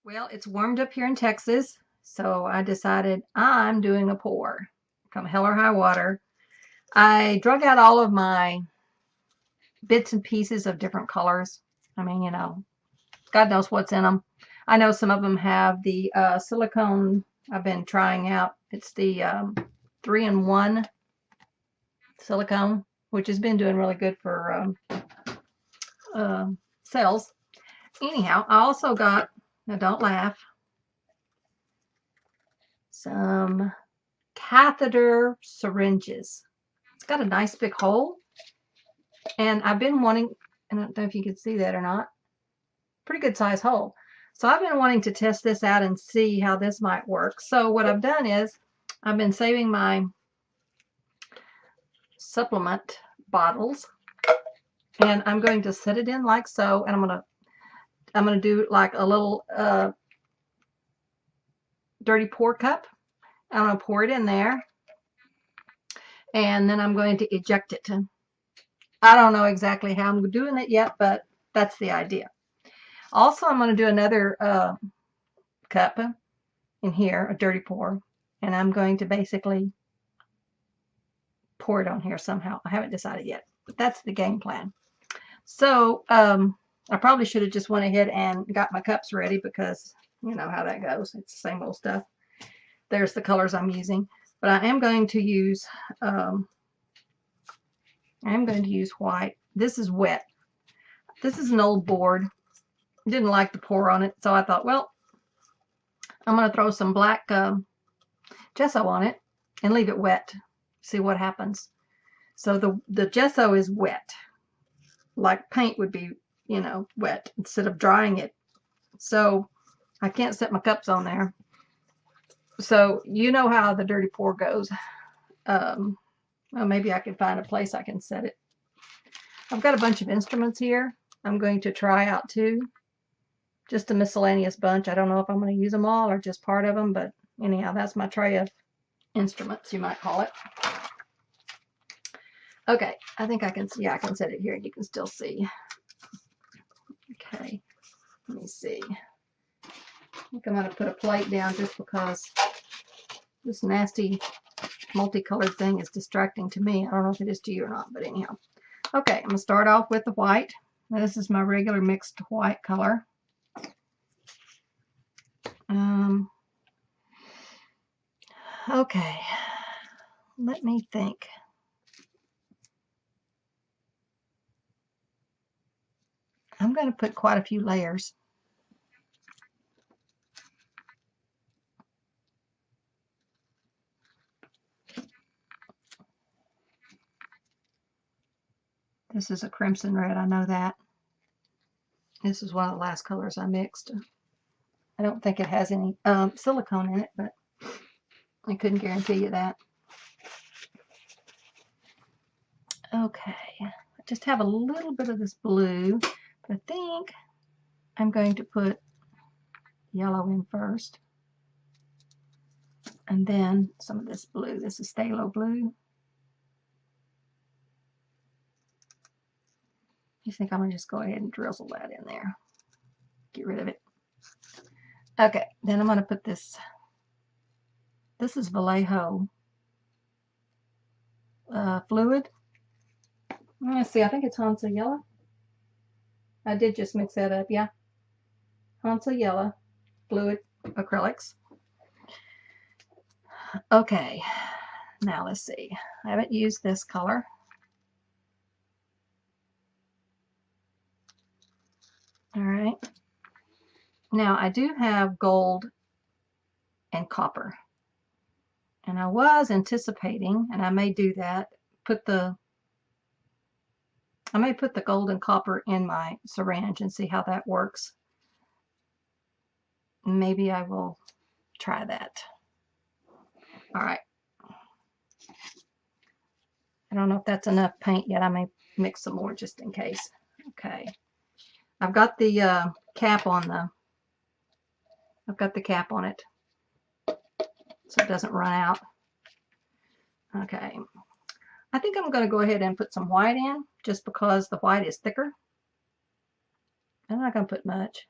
Well, it's warmed up here in Texas, so I decided I'm doing a pour. Come hell or high water. I drug out all of my bits and pieces of different colors. I mean, God knows what's in them. I know some of them have the silicone I've been trying out. It's the 3-in-1 silicone, which has been doing really good for cells. Anyhow, I also got, now don't laugh, some catheter syringes. It's got a nice big hole, and I've been wanting, I don't know if you can see that or not, pretty good size hole. So I've been wanting to test this out and see how this might work. So what I've done is I've been saving my supplement bottles, and I'm going to set it in like so, and I'm gonna do like a little dirty pour cup. I'm gonna pour it in there, and then I'm going to eject it. I don't know exactly how I'm doing it yet, but that's the idea. Also, I'm going to do another cup in here, a dirty pour, and I'm going to basically pour it on here somehow. I haven't decided yet, but that's the game plan. So I probably should have just went ahead and got my cups ready, because you know how that goes. It's the same old stuff. There's the colors I'm using, but I am going to use white. This is wet. This is an old board. Didn't like the pour on it, so I thought, well, I'm going to throw some black gesso on it and leave it wet. See what happens. So the gesso is wet, like paint would be, wet instead of drying it. So I can't set my cups on there. So you know how the dirty pour goes. Well, maybe I can find a place I can set it. I've got a bunch of instruments here I'm going to try out too. Just a miscellaneous bunch. I don't know if I'm going to use them all or just part of them, but anyhow, that's my tray of instruments, you might call it. Okay, I think I can see. Yeah, I can set it here and you can still see. Okay, let me see. I think I'm going to put a plate down just because this nasty multicolored thing is distracting to me. I don't know if it is to you or not, but anyhow. Okay, I'm going to start off with the white. Now, this is my regular mixed white color. Okay, let me think. I'm going to put quite a few layers. This is a crimson red, I know that. This is one of the last colors I mixed. I don't think it has any silicone in it, but I couldn't guarantee you that. Okay, I just have a little bit of this blue, but I think I'm going to put yellow in first, and then some of this blue. This is phthalo blue. I think I'm going to just go ahead and drizzle that in there. Get rid of it. Okay, then I'm going to put this. This is Vallejo fluid. Let's see, I think it's Hansa Yellow. I did just mix that up, yeah. Hansa Yellow fluid acrylics. Okay, now let's see. I haven't used this color. All right. Now I do have gold and copper. And I was anticipating, and I may do that, I may put the gold and copper in my syringe and see how that works. Maybe I will try that. All right. I don't know if that's enough paint yet. I may mix some more just in case. Okay. I've got the cap on it so it doesn't run out. Okay. I think I'm going to go ahead and put some white in just because the white is thicker. I'm not going to put much.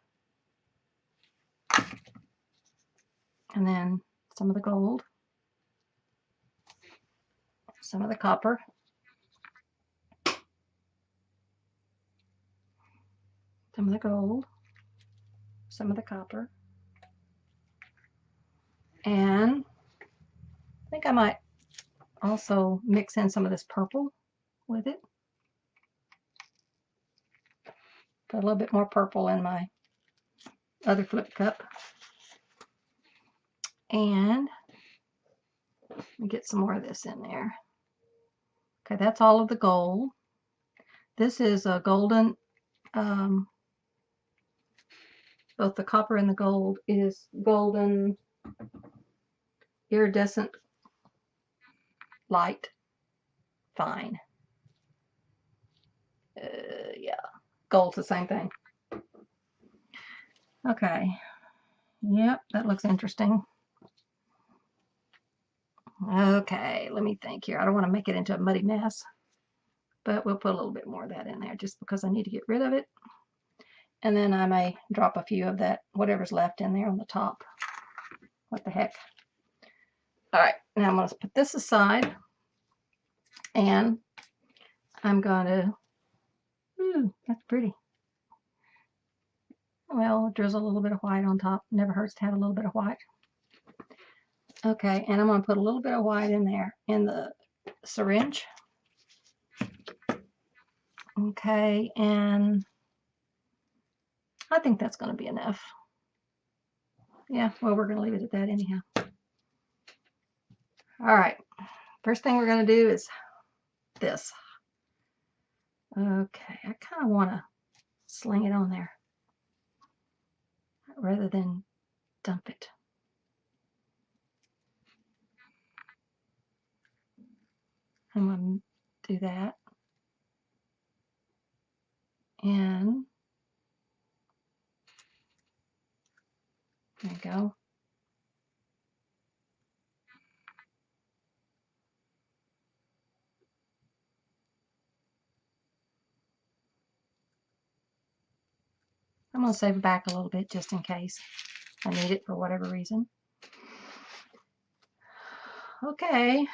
And then some of the gold, some of the copper, some of the gold, some of the copper, and I think I might also mix in some of this purple with it. Put a little bit more purple in my other flip cup. And get some more of this in there. Okay, that's all of the gold. This is a golden, both the copper and the gold is golden iridescent light fine. Yeah, gold's the same thing. Okay, yep, that looks interesting. Okay, let me think here. I don't want to make it into a muddy mess, but we'll put a little bit more of that in there just because I need to get rid of it. And then I may drop a few of that, whatever's left in there on the top. What the heck. All right, now I'm going to put this aside, and I'm going to, ooh, that's pretty. Well, drizzle a little bit of white on top. Never hurts to have a little bit of white. Okay, and I'm going to put a little bit of white in there in the syringe. Okay, and I think that's going to be enough. Yeah, well, we're going to leave it at that anyhow. All right, first thing we're going to do is this. Okay, I kind of want to sling it on there rather than dump it. I'm going to do that. And there you go. I'm going to save it back a little bit just in case I need it for whatever reason. Okay.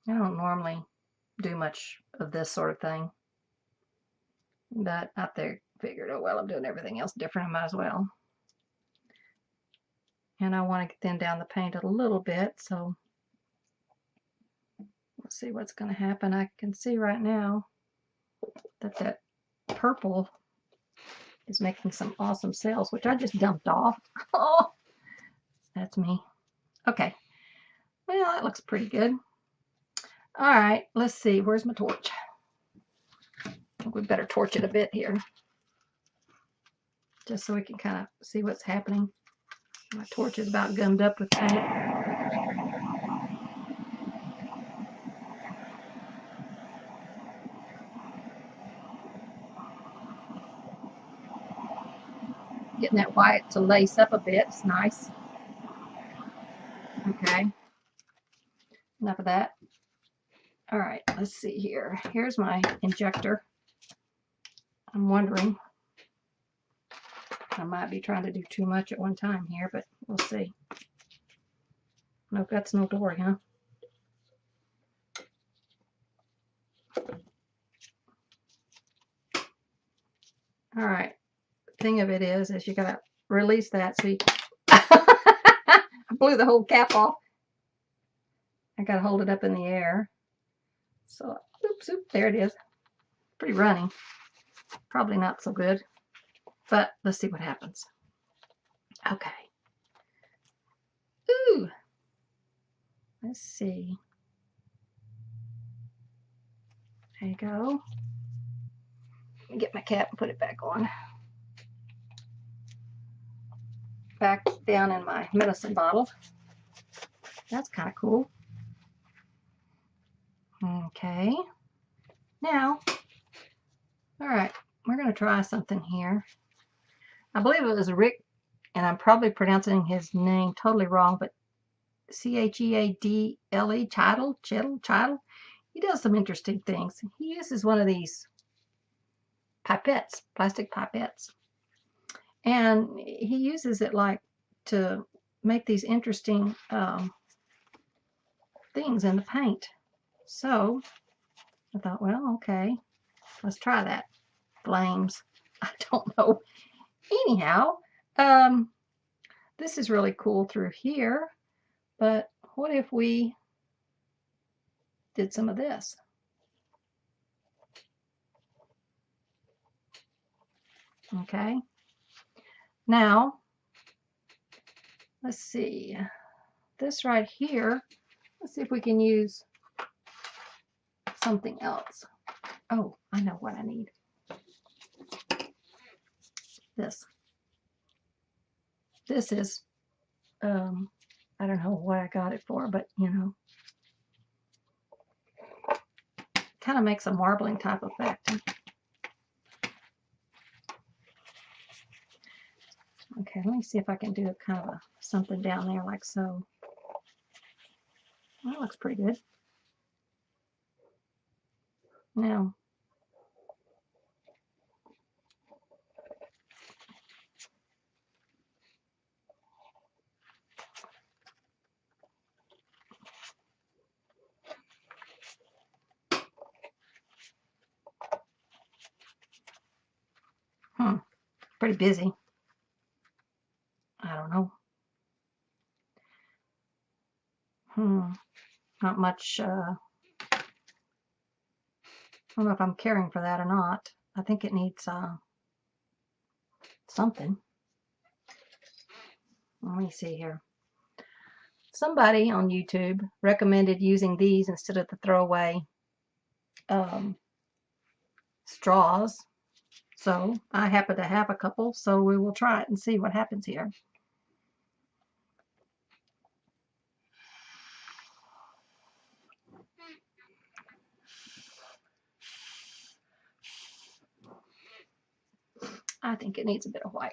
I don't normally do much of this sort of thing, but out there figured, oh well, I'm doing everything else different, I might as well. And I want to thin down the paint a little bit, so let's see what's going to happen. I can see right now that that purple is making some awesome cells, which I just dumped off. Oh, that's me. Okay, well, that looks pretty good. All right, let's see, where's my torch? I think we better torch it a bit here, just so we can kind of see what's happening. My torch is about gummed up with paint. Getting that white to lace up a bit. It's nice. Okay. Enough of that. All right, let's see here. Here's my injector. I'm wondering, I might be trying to do too much at one time here, but we'll see. No guts, no glory, huh? All right. The thing of it is you gotta release that so you I blew the whole cap off. I gotta hold it up in the air. So, oops, there it is. Pretty runny. Probably not so good, but let's see what happens. Okay. Ooh. Let's see. There you go. Let me get my cap and put it back on. Back down in my medicine bottle. That's kind of cool. Okay. Now, all right, we're going to try something here. I believe it was Rick, and I'm probably pronouncing his name totally wrong, but Cheadle, Cheadle. He does some interesting things. He uses one of these pipettes, plastic pipettes, and he uses it like to make these interesting things in the paint. So I thought, well, okay, let's try that. Flames. I don't know. Anyhow, this is really cool through here, but what if we did some of this? Okay. Now, let's see. This right here, let's see if we can use something else. Oh, I know what I need. This. This is, I don't know what I got it for, but you know, kind of makes a marbling type effect. Okay, let me see if I can do a kind of something down there like so. That looks pretty good. Now, pretty busy. I don't know. Not much. I don't know if I'm caring for that or not. I think it needs something. Let me see here. Somebody on YouTube recommended using these instead of the throwaway straws. So I happen to have a couple, so we will try it and see what happens here. I think it needs a bit of white.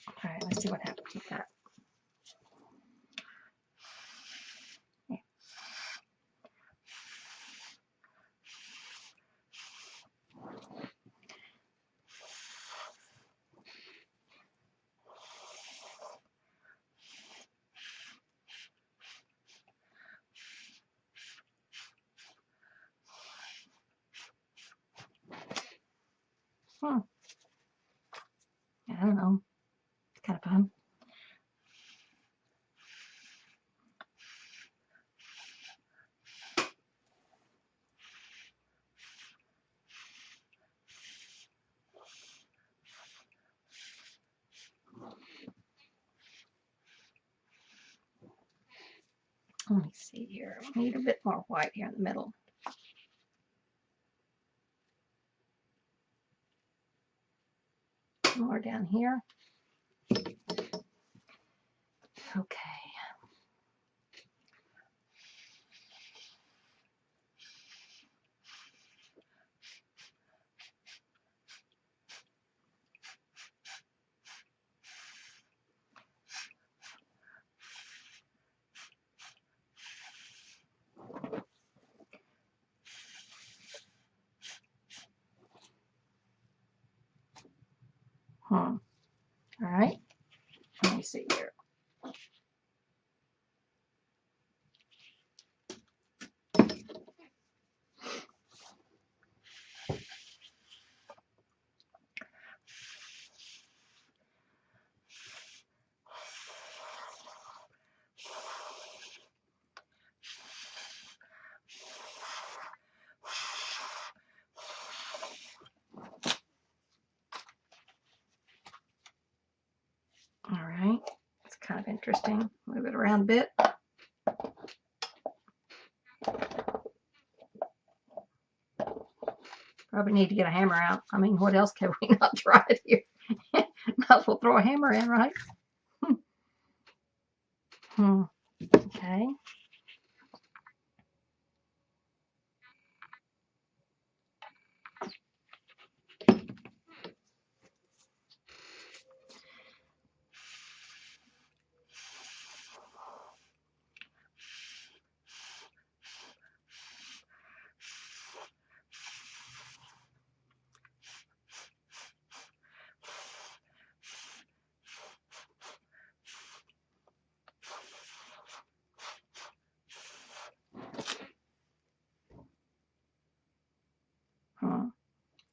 All right, let's see what happens with that. I don't know. It's kind of fun. Let me see here. We need a bit more white here in the middle. More down here. Okay. All right. Let me see here. All right. It's kind of interesting. Move it around a bit. Probably need to get a hammer out. I mean, what else can we not try it here? Might as well throw a hammer in, right? Okay. Okay.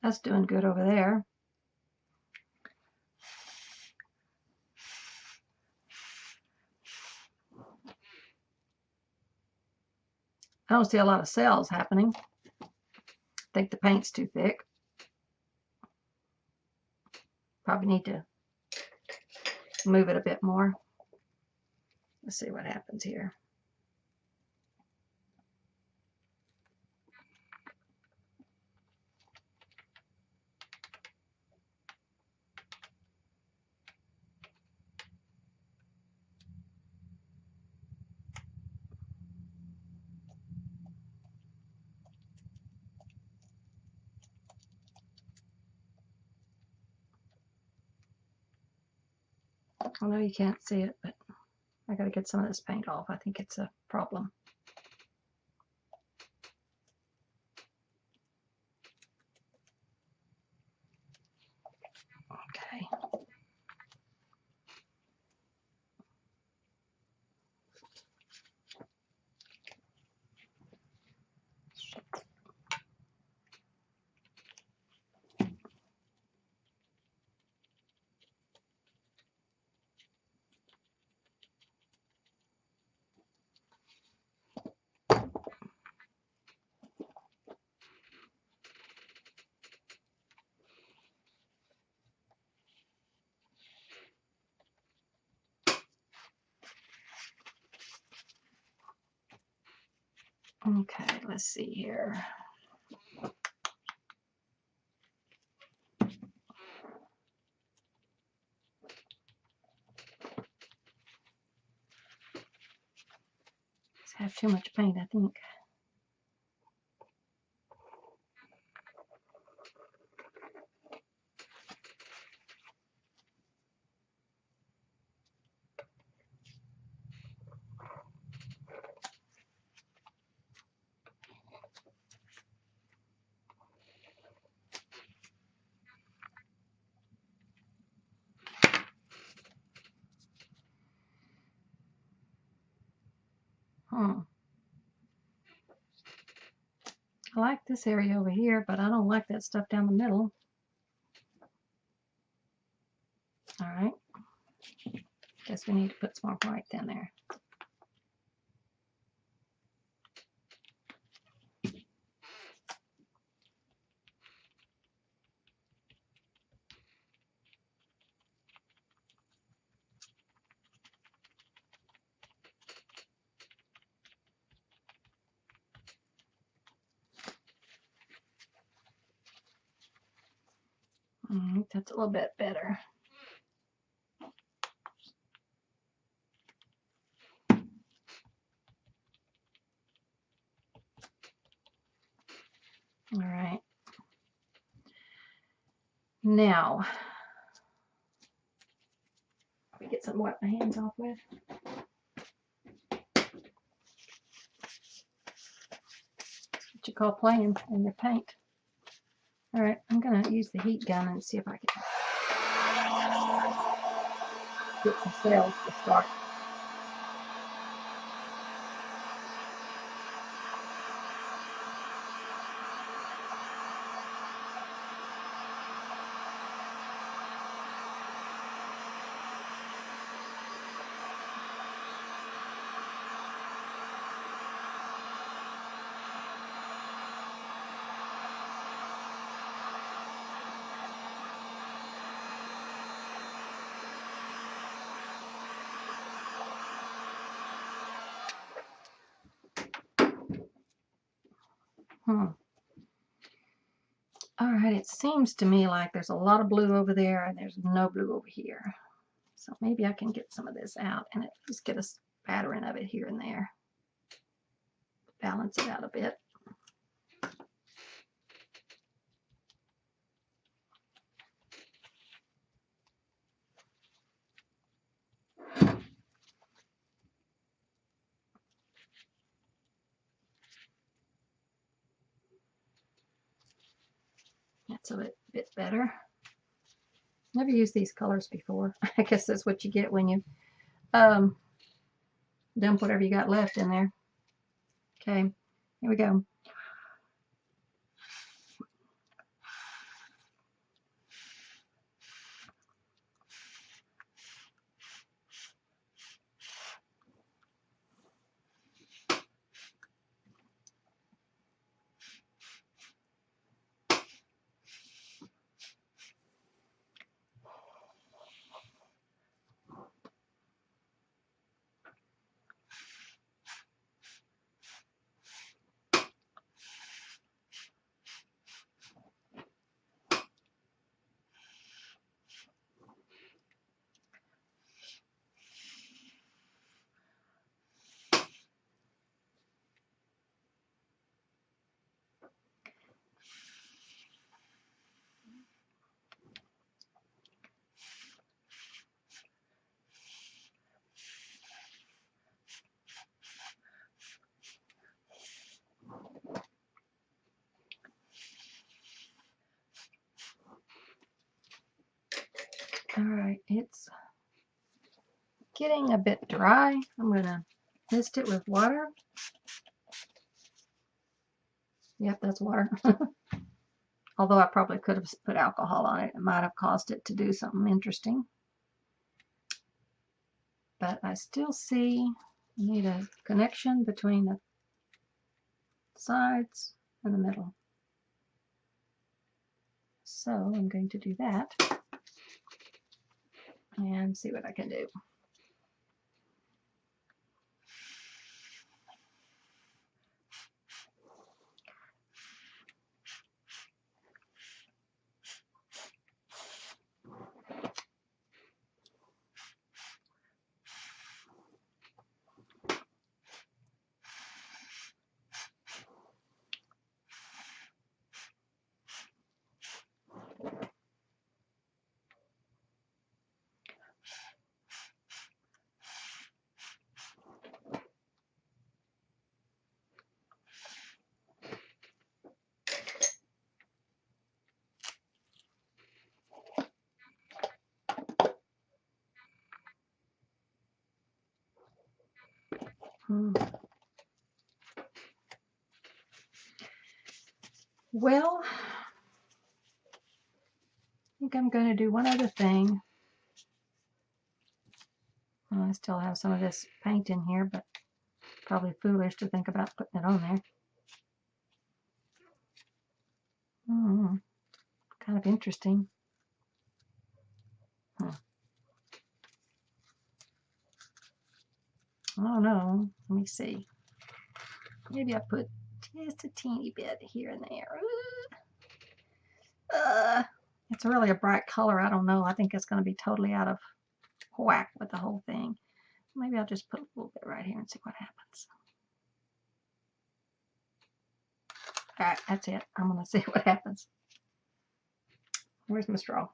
That's doing good over there. I don't see a lot of cells happening. I think the paint's too thick. Probably need to move it a bit more. Let's see what happens here. I know you can't see it, but I got to get some of this paint off. I think it's a problem. Okay. Okay, let's see here. I have too much paint, I think. I like this area over here, but I don't like that stuff down the middle. All right. Guess we need to put some more white down there. That's a little bit better. All right. Now, let me get something to wipe my hands off with. That's what you call playing in your paint. All right, I'm going to use the heat gun and see if I can get some cells to start. All right, it seems to me like there's a lot of blue over there and there's no blue over here. So maybe I can get some of this out and at least get a pattern of it here and there. Balance it out a bit. That's a bit better. Never used these colors before. I guess that's what you get when you dump whatever you got left in there. Okay, here we go. All right, it's getting a bit dry. I'm gonna mist it with water. Yep, that's water. Although I probably could have put alcohol on it. It might have caused it to do something interesting. But I still see I need a connection between the sides and the middle. So I'm going to do that and see what I can do. Well, I think I'm going to do one other thing. Well, I still have some of this paint in here, but probably foolish to think about putting it on there. Kind of interesting. Oh no, let me see. Maybe I put just a teeny bit here and there. It's really a bright color. I don't know. I think it's going to be totally out of whack with the whole thing. Maybe I'll just put a little bit right here and see what happens. All right, that's it. I'm going to see what happens. Where's my straw?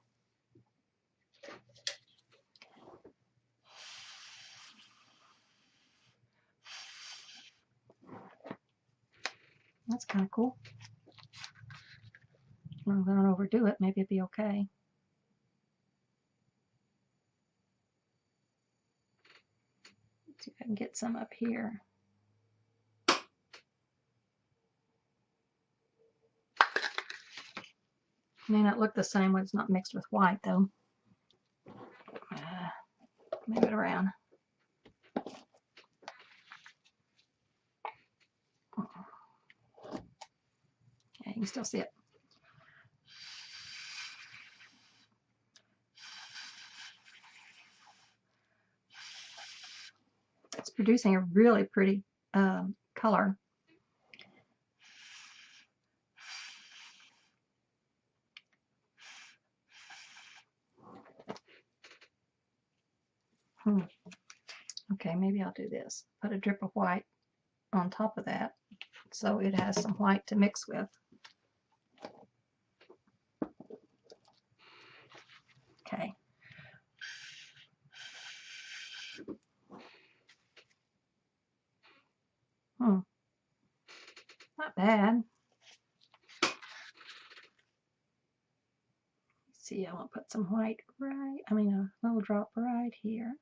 That's kind of cool. I'm going to overdo it. Maybe it'll be okay. Let's see if I can get some up here. May not look the same when it's not mixed with white, though. Move it around. Yeah, you can still see it. It's producing a really pretty color. Okay, maybe I'll do this. Put a drip of white on top of that so it has some white to mix with. Okay. Not bad. See, I want to put some white a little drop right here.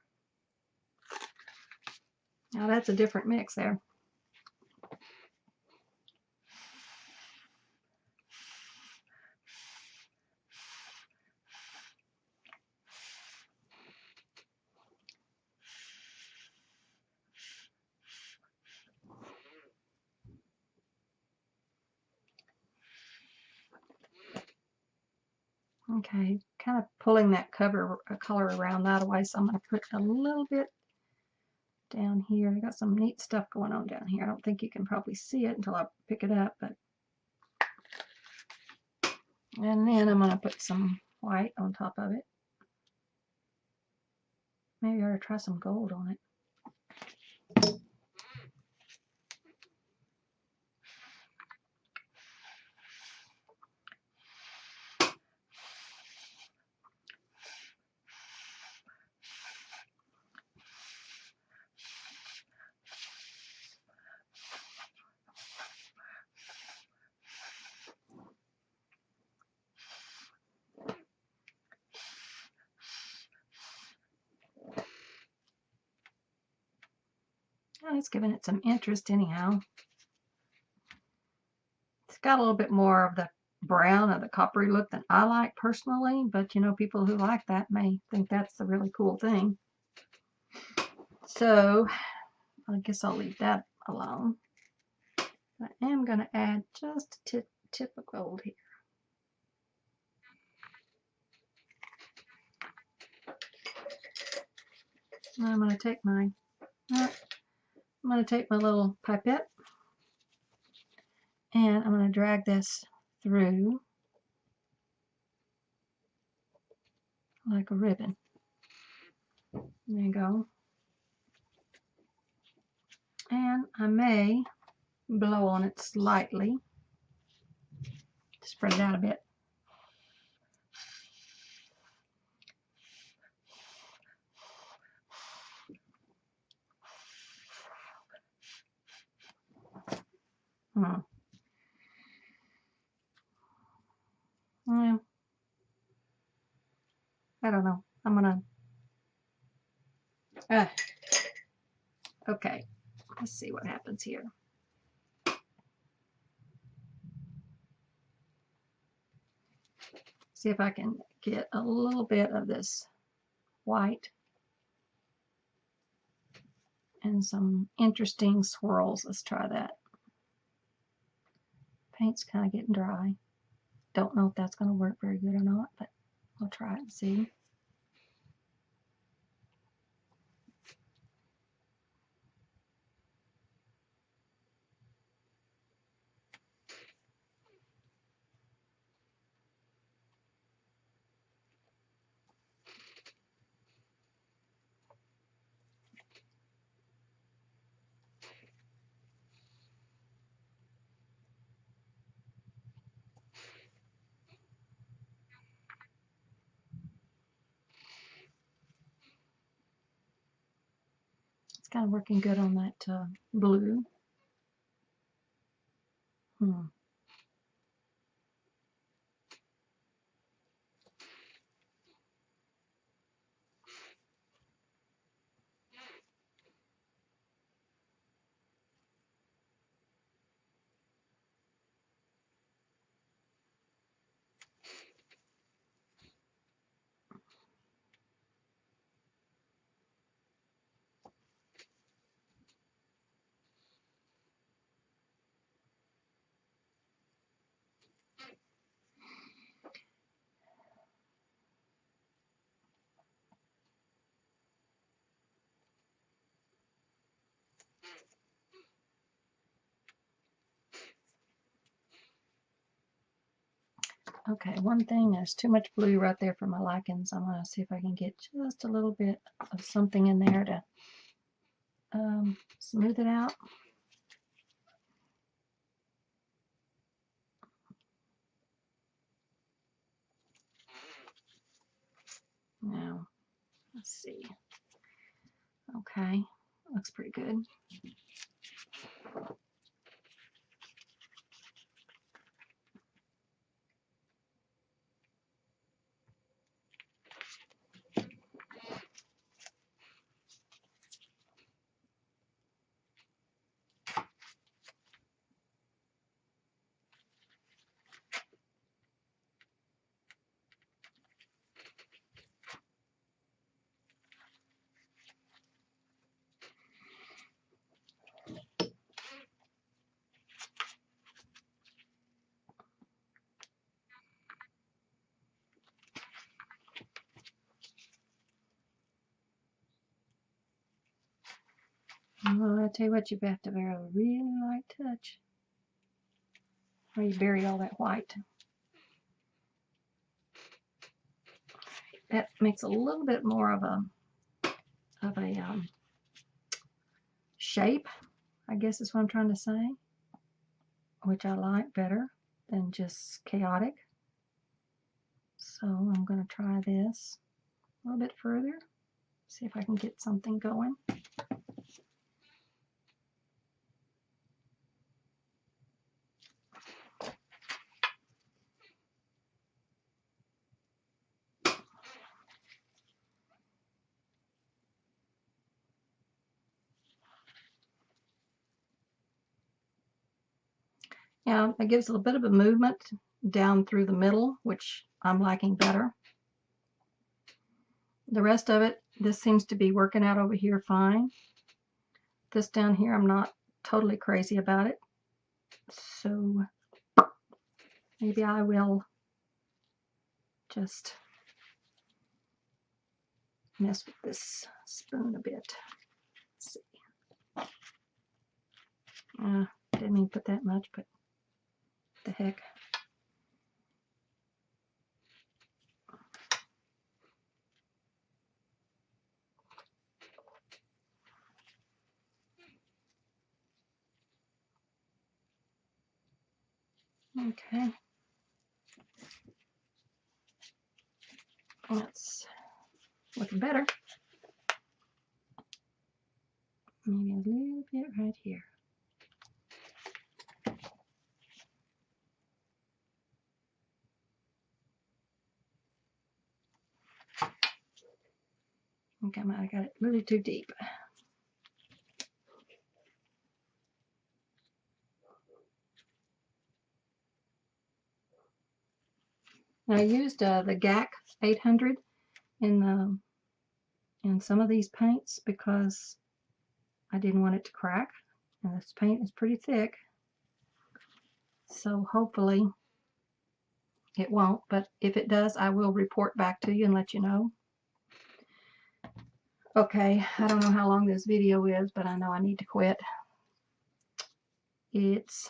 Now that's a different mix there. Okay, kind of pulling that color around that away, so I'm going to put a little bit down here. I got some neat stuff going on down here. I don't think you can probably see it until I pick it up, but and then I'm going to put some white on top of it. Maybe I ought to try some gold on it. Oh, it's giving it some interest anyhow. It's got a little bit more of the brown or the coppery look than I like personally, but you know, people who like that may think that's the really cool thing. So I guess I'll leave that alone. I am going to add just a tip of gold here. And I'm going to take my little pipette and I'm going to drag this through like a ribbon. There you go. And I may blow on it slightly. Spread it out a bit. Well, I don't know. I'm gonna. Okay. Let's see what happens here. See if I can get a little bit of this white and some interesting swirls. Let's try that. Paint's kind of getting dry. Don't know if that's going to work very good or not, but I'll try it and see. It's kind of working good on that blue. Okay, one thing, there's too much blue right there for my likings. I'm going to see if I can get just a little bit of something in there to smooth it out. Now, let's see. Okay, looks pretty good. Well, I tell you what, you have to have a really light touch, or you bury all that white. That makes a little bit more of a shape, I guess is what I'm trying to say, which I like better than just chaotic. So I'm going to try this a little bit further, see if I can get something going. Yeah, it gives a little bit of a movement down through the middle, which I'm liking better. The rest of it, this seems to be working out over here fine. This down here, I'm not totally crazy about it. So maybe I will just mess with this spoon a bit. Let's see. Didn't mean to put that much, but the heck. Okay. That's looking better. Maybe a little bit right here. Okay, I got it really too deep. Now, I used the GAC 800 in some of these paints because I didn't want it to crack. And this paint is pretty thick, so hopefully it won't. But if it does, I will report back to you and let you know. Okay, I don't know how long this video is, but I know I need to quit. It's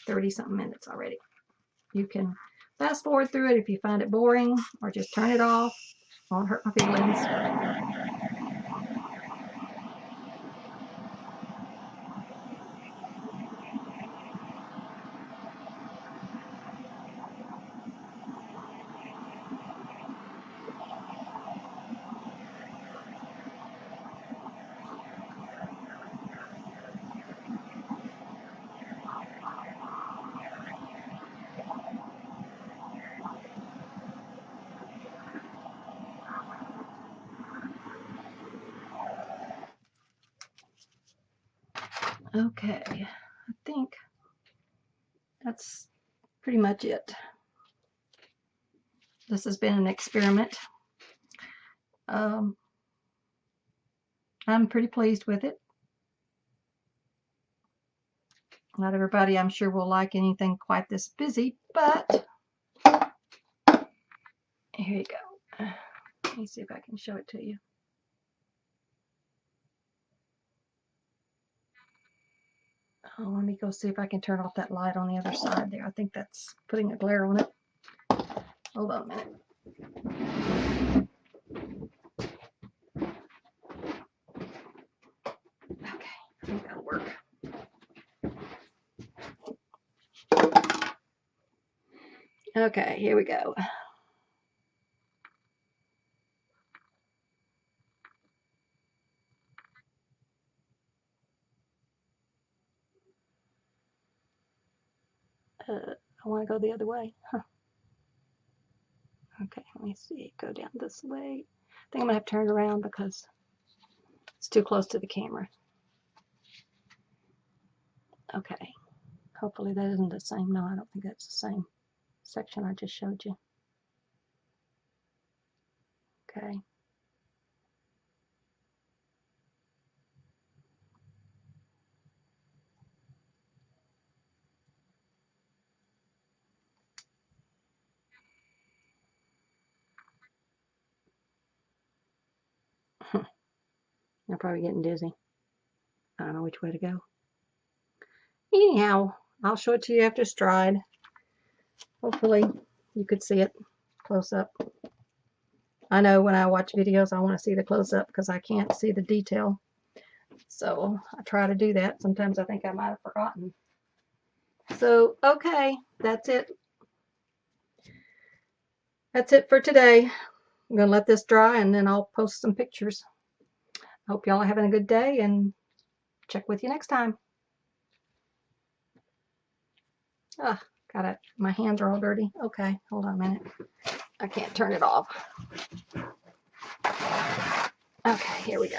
30-something minutes already. You can fast forward through it if you find it boring, or just turn it off. Won't hurt my feelings. Okay, I think that's pretty much it. This has been an experiment. I'm pretty pleased with it. Not everybody, I'm sure, will like anything quite this busy, but here you go. Let me see if I can show it to you. Oh, let me go see if I can turn off that light on the other side there. I think that's putting a glare on it. Hold on a minute. Okay, here we go. I want to go the other way. Huh. Okay, let me see. Go down this way. I think I'm going to have to turn it around because it's too close to the camera. Okay. Hopefully that isn't the same. No, I don't think that's the same section I just showed you. Okay. I'm probably getting dizzy. I don't know which way to go. Anyhow, I'll show it to you after it's dried. Hopefully you could see it close up. I know when I watch videos I want to see the close up because I can't see the detail. So I try to do that. Sometimes I think I might have forgotten. So, okay, that's it. That's it for today. I'm going to let this dry and then I'll post some pictures. Hope y'all are having a good day and check with you next time. Ah, got it. My hands are all dirty. Okay, hold on a minute. I can't turn it off. Okay, here we go.